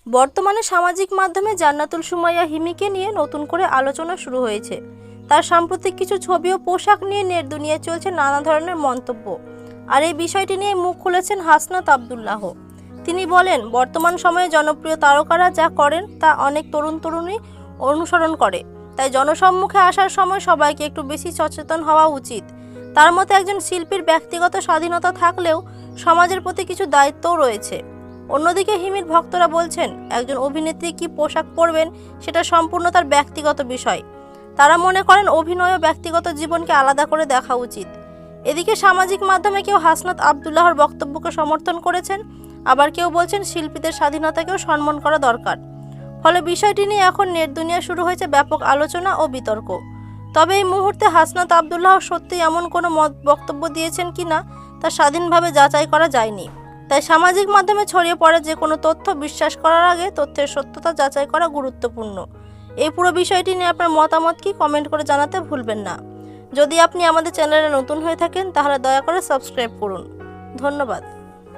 বর্তমানে সামাজিক মাধ্যমে জান্নাতুল সুমাইয়া হিমিকে নিয়ে নতুন করে আলোচনা শুরু হয়েছে। তার সাম্প্রতিক কিছু ছবি ও পোশাক নিয়ে নেট দুনিয়ায় চলছে নানা ধরনের মন্তব্য। আর এই বিষয়টি নিয়ে মুখ খুলেছেন হাসনাত আব্দুল্লাহ। তিনি বলেন, বর্তমান সময়ে জনপ্রিয় তারকারা যা করেন তা অনেক তরুণী অনুসরণ করে। তাই জনসম্মুখে আসার সময় সবাইকে একটু বেশি সচেতন হওয়া উচিত। তার মতে একজন শিল্পীর ব্যক্তিগত স্বাধীনতা থাকলেও সমাজের প্রতি কিছু দায়িত্বও রয়েছে। অন্যদিকে হিমির ভক্তরা বলছেন, একজন অভিনেত্রী কি পোশাক পরবেন সেটা সম্পূর্ণ তার ব্যক্তিগত বিষয়। তারা মনে করেন অভিনয় ও ব্যক্তিগত জীবনকে আলাদা করে দেখা উচিত। এদিকে সামাজিক মাধ্যমে কেউ হাসনাত আব্দুল্লাহর বক্তব্যকে সমর্থন করেছেন, আবার কেউ বলছেন শিল্পীদের স্বাধীনতাকেও সম্মান করা দরকার। ফলে বিষয়টি নিয়ে এখন নেট দুনিয়া শুরু হয়েছে ব্যাপক আলোচনা ও বিতর্ক। তবে এই মুহূর্তে হাসনাত আব্দুল্লাহ সত্যি এমন কোনো বক্তব্য দিয়েছেন কিনা তা স্বাধীনভাবে যাচাই করা যায়নি। তাই সামাজিক মাধ্যমে ছড়িয়ে পড়া যে কোনো তথ্য বিশ্বাস করার আগে তথ্যের সত্যতা যাচাই করা গুরুত্বপূর্ণ। এই পুরো বিষয়টি নিয়ে আপনার মতামত কি কমেন্ট করে জানাতে ভুলবেন না। যদি আপনি আমাদের চ্যানেলে নতুন হয়ে থাকেন তাহলে দয়া করে সাবস্ক্রাইব করুন। ধন্যবাদ।